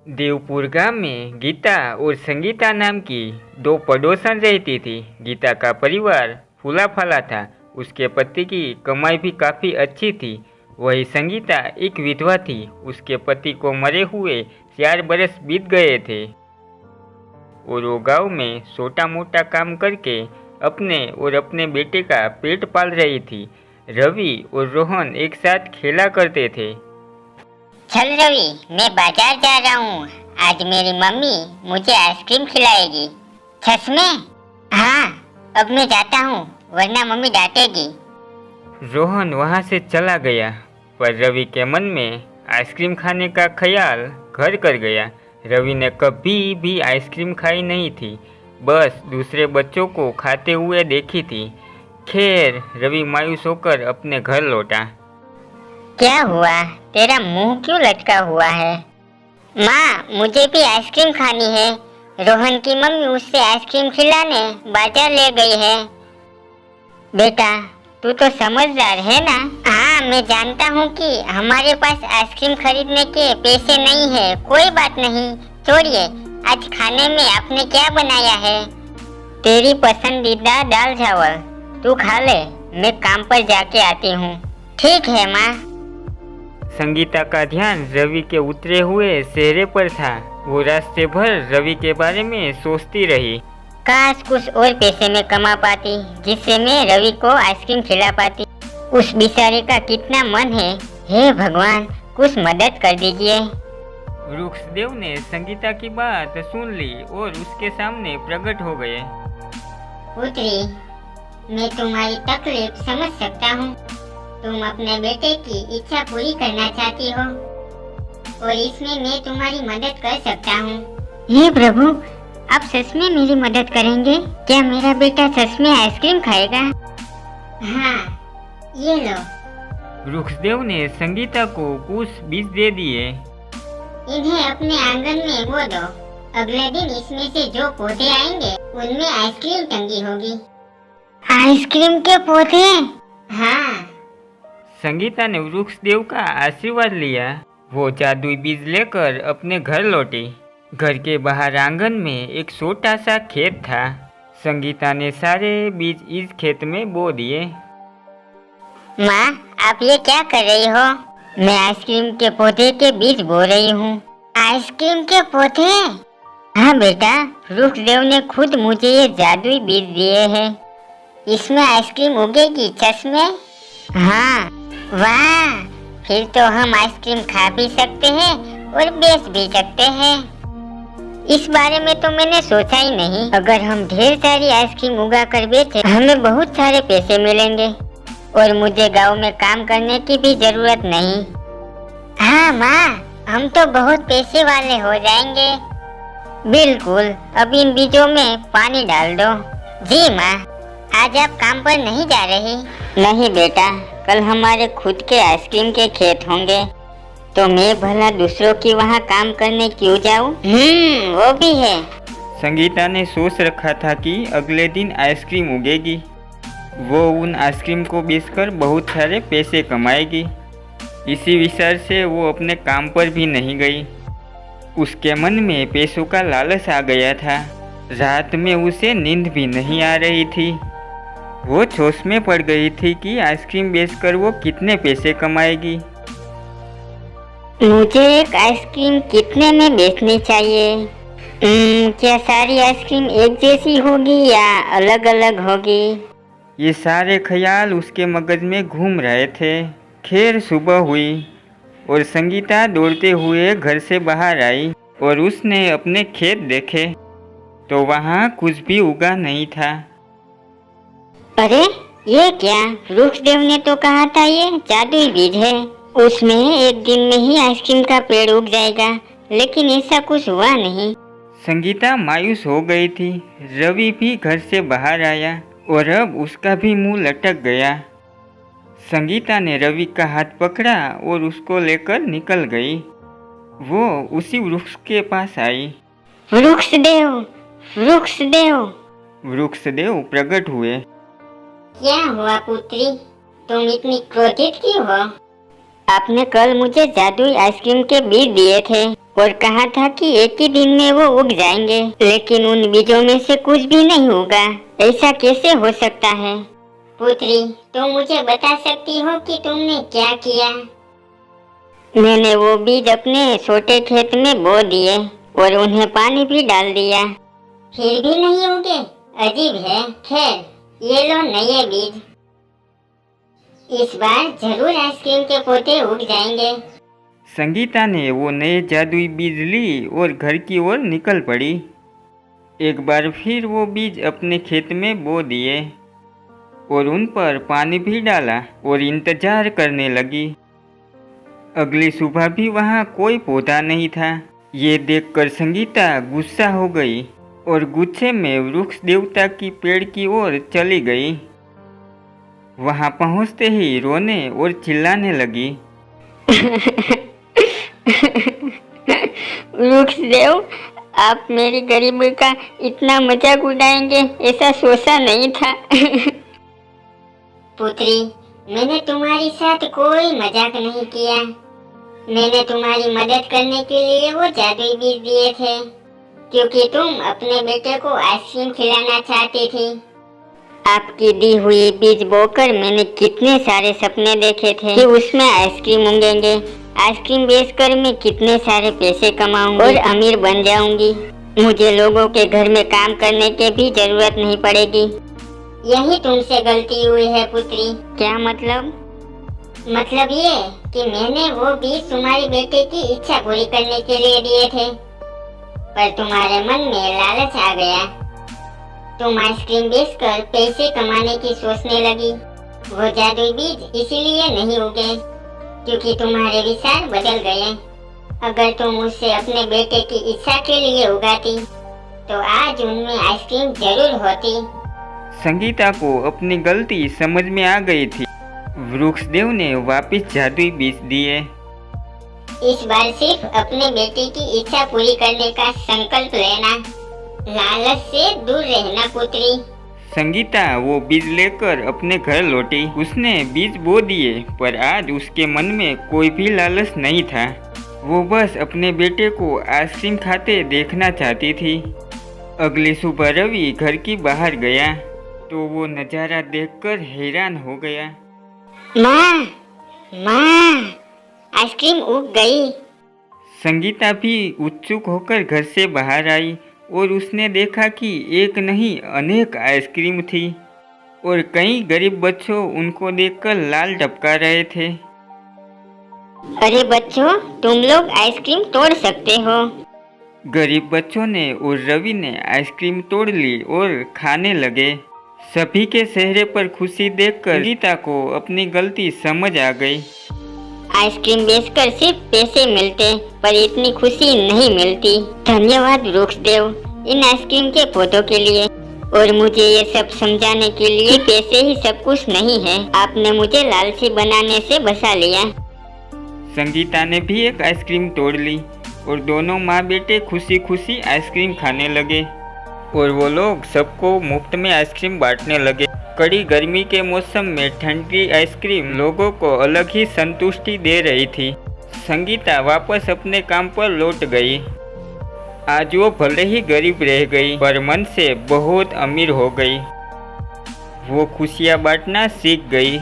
देवपुर गांव में गीता और संगीता नाम की दो पड़ोसन रहती थी। गीता का परिवार फूला फला था। उसके पति की कमाई भी काफ़ी अच्छी थी। वही संगीता एक विधवा थी। उसके पति को मरे हुए 4 बरस बीत गए थे और वो गांव में छोटा मोटा काम करके अपने और अपने बेटे का पेट पाल रही थी। रवि और रोहन एक साथ खेला करते थे। चल रवि, मैं बाजार जा रहा हूँ। आज मेरी मम्मी मुझे आइसक्रीम खिलाएगी। सच में? हाँ, अब मैं जाता हूँ वरना मम्मी डांटेगी। रोहन वहाँ से चला गया, पर रवि के मन में आइसक्रीम खाने का ख्याल घर कर गया। रवि ने कभी भी आइसक्रीम खाई नहीं थी, बस दूसरे बच्चों को खाते हुए देखी थी। खैर, रवि मायूस होकर अपने घर लौटा। क्या हुआ? तेरा मुंह क्यों लटका हुआ है? माँ, मुझे भी आइसक्रीम खानी है। रोहन की मम्मी उससे आइसक्रीम खिलाने बाजार ले गई है। बेटा, तू तो समझदार है ना? हाँ, मैं जानता हूँ कि हमारे पास आइसक्रीम खरीदने के पैसे नहीं है। कोई बात नहीं, छोड़िए। आज खाने में आपने क्या बनाया है? तेरी पसंदीदा दाल चावल। तू खा ले, मैं काम पर जाके आती हूँ। ठीक है माँ। संगीता का ध्यान रवि के उतरे हुए चेहरे पर था। वो रास्ते भर रवि के बारे में सोचती रही। काश कुछ और पैसे में कमा पाती, जिससे मैं रवि को आइसक्रीम खिला पाती। उस बेचारे का कितना मन है। हे भगवान, कुछ मदद कर दीजिए। वृक्षदेव ने संगीता की बात सुन ली और उसके सामने प्रकट हो गए। पुत्री, मैं तुम्हारी तकलीफ समझ सकता हूँ। तुम अपने बेटे की इच्छा पूरी करना चाहती हो और इसमें मैं तुम्हारी मदद कर सकता हूँ। हे प्रभु, आप सच में मेरी मदद करेंगे? क्या मेरा बेटा सच में आइसक्रीम खाएगा? हाँ, ये लो। वृक्षदेव ने संगीता को कुछ बीज दे दिए। इन्हें अपने आंगन में बो दो। अगले दिन इसमें से जो पौधे आएंगे उनमें आइसक्रीम टंगी होगी। आइसक्रीम के पौधे? हाँ। संगीता ने वृक्षदेव का आशीर्वाद लिया। वो जादुई बीज लेकर अपने घर लौटी। घर के बाहर आंगन में एक छोटा सा खेत था। संगीता ने सारे बीज इस खेत में बो दिए। माँ, आप ये क्या कर रही हो? मैं आइसक्रीम के पौधे के बीज बो रही हूँ। आइसक्रीम के पौधे? हाँ बेटा, वृक्षदेव ने खुद मुझे ये जादुई बीज दिए हैं। इसमें आइसक्रीम उगेगी सच में? हाँ। वाह, फिर तो हम आइसक्रीम खा भी सकते हैं और बेच भी सकते हैं। इस बारे में तो मैंने सोचा ही नहीं। अगर हम ढेर सारी आइसक्रीम उगा कर बेचें, हमें बहुत सारे पैसे मिलेंगे और मुझे गांव में काम करने की भी जरूरत नहीं। हाँ माँ, हम तो बहुत पैसे वाले हो जाएंगे। बिल्कुल, अब इन बीजों में पानी डाल दो। जी माँ। आज आप काम पर नहीं जा रही? नहीं बेटा, कल हमारे खुद के आइसक्रीम के खेत होंगे, तो मैं भला दूसरों की वहाँ काम करने क्यों जाऊँ? वो भी है। संगीता ने सोच रखा था कि अगले दिन आइसक्रीम उगेगी। वो उन आइसक्रीम को बेचकर बहुत सारे पैसे कमाएगी। इसी विचार से वो अपने काम पर भी नहीं गई। उसके मन में पैसों का लालच आ गया था। रात में उसे नींद भी नहीं आ रही थी। वो सोच में पड़ गई थी कि आइसक्रीम बेचकर वो कितने पैसे कमाएगी। मुझे एक आइसक्रीम कितने में बेचनी चाहिए? क्या सारी आइसक्रीम एक जैसी होगी या अलग अलग होगी? ये सारे ख्याल उसके मगज में घूम रहे थे। खैर, सुबह हुई और संगीता दौड़ते हुए घर से बाहर आई और उसने अपने खेत देखे तो वहाँ कुछ भी उगा नहीं था। अरे, ये क्या? वृक्षदेव ने तो कहा था ये जादुई बीज है। उसमें एक दिन में ही आइसक्रीम का पेड़ उग जाएगा, लेकिन ऐसा कुछ हुआ नहीं। संगीता मायूस हो गई थी। रवि भी घर से बाहर आया और अब उसका भी मुंह लटक गया। संगीता ने रवि का हाथ पकड़ा और उसको लेकर निकल गई। वो उसी वृक्ष के पास आई। वृक्षदेव, वृक्षदेव। वृक्षदेव प्रकट हुए। क्या हुआ पुत्री? तुम इतनी क्रोधित क्यों हो? आपने कल मुझे जादुई आइसक्रीम के बीज दिए थे और कहा था कि एक ही दिन में वो उग जाएंगे, लेकिन उन बीजों में से कुछ भी नहीं उगा। ऐसा कैसे हो सकता है? पुत्री, तुम मुझे बता सकती हो कि तुमने क्या किया? मैंने वो बीज अपने छोटे खेत में बो दिए और उन्हें पानी भी डाल दिया, फिर भी नहीं उगे। अजीब है। खैर, ये लो नए बीज। इस बार जरूर आइसक्रीम के पौधे उग जाएंगे। संगीता ने वो नए जादुई बीज ली और घर की ओर निकल पड़ी। एक बार फिर वो बीज अपने खेत में बो दिए और उन पर पानी भी डाला और इंतजार करने लगी। अगली सुबह भी वहाँ कोई पौधा नहीं था। ये देखकर संगीता गुस्सा हो गई और गुस्से में वृक्ष देवता की पेड़ की ओर चली गई। वहाँ पहुँचते ही रोने और चिल्लाने लगी। वृक्ष देव, आप मेरी गरीबी का इतना मजाक उड़ाएंगे, ऐसा सोचा नहीं था। पुत्री, मैंने तुम्हारे साथ कोई मजाक नहीं किया। मैंने तुम्हारी मदद करने के लिए वो जादुई बीज दिए थे, क्योंकि तुम अपने बेटे को आइसक्रीम खिलाना चाहती थी। आपकी दी हुई बीज बोकर मैंने कितने सारे सपने देखे थे कि उसमें आइसक्रीम उगेंगे। आइसक्रीम बेचकर मैं कितने सारे पैसे कमाऊंगी और अमीर बन जाऊंगी। मुझे लोगों के घर में काम करने की भी जरूरत नहीं पड़ेगी। यही तुमसे गलती हुई है पुत्री। क्या मतलब? मतलब ये कि मैंने वो बीज तुम्हारे बेटे की इच्छा पूरी करने के लिए दिए थे, पर तुम्हारे मन में लालच आ गया। तुम आइसक्रीम बेचकर पैसे कमाने की सोचने लगी। वो जादुई बीज इसीलिए नहीं उगे क्योंकि तुम्हारे विचार बदल गए। अगर तुम मुझसे अपने बेटे की इच्छा के लिए उगाती तो आज उनमें आइसक्रीम जरूर होती। संगीता को अपनी गलती समझ में आ गई थी। वृक्षदेव ने वापस जादुई बीज दिए। इस बार सिर्फ अपने बेटे की इच्छा पूरी करने का संकल्प लेना, लालच से दूर रहना पुत्री। संगीता वो बीज लेकर अपने घर लौटी। उसने बीज बो दिए, पर आज उसके मन में कोई भी लालच नहीं था। वो बस अपने बेटे को आइसक्रीम खाते देखना चाहती थी। अगली सुबह रवि घर की बाहर गया तो वो नज़ारा देखकर हैरान हो गया। माँ, माँ, आइसक्रीम उग गई। संगीता भी उत्सुक होकर घर से बाहर आई और उसने देखा कि एक नहीं अनेक आइसक्रीम थी और कई गरीब बच्चों उनको देखकर लाल टपका रहे थे। अरे बच्चों, तुम लोग आइसक्रीम तोड़ सकते हो। गरीब बच्चों ने और रवि ने आइसक्रीम तोड़ ली और खाने लगे। सभी के चेहरे पर खुशी देखकर गीता को अपनी गलती समझ आ गई। आइसक्रीम बेचकर सिर्फ पैसे मिलते, पर इतनी खुशी नहीं मिलती। धन्यवाद वृक्षदेव इन आइसक्रीम के पौधों के लिए और मुझे ये सब समझाने के लिए कि पैसे ही सब कुछ नहीं है। आपने मुझे लालची बनाने से बचा लिया। संगीता ने भी एक आइसक्रीम तोड़ ली और दोनों माँ बेटे खुशी खुशी आइसक्रीम खाने लगे और वो लोग सबको मुफ्त में आइसक्रीम बांटने लगे। कड़ी गर्मी के मौसम में ठंडी आइसक्रीम लोगों को अलग ही संतुष्टि दे रही थी। संगीता वापस अपने काम पर लौट गई। आज वो भले ही गरीब रह गई, पर मन से बहुत अमीर हो गई। वो खुशियाँ बांटना सीख गई।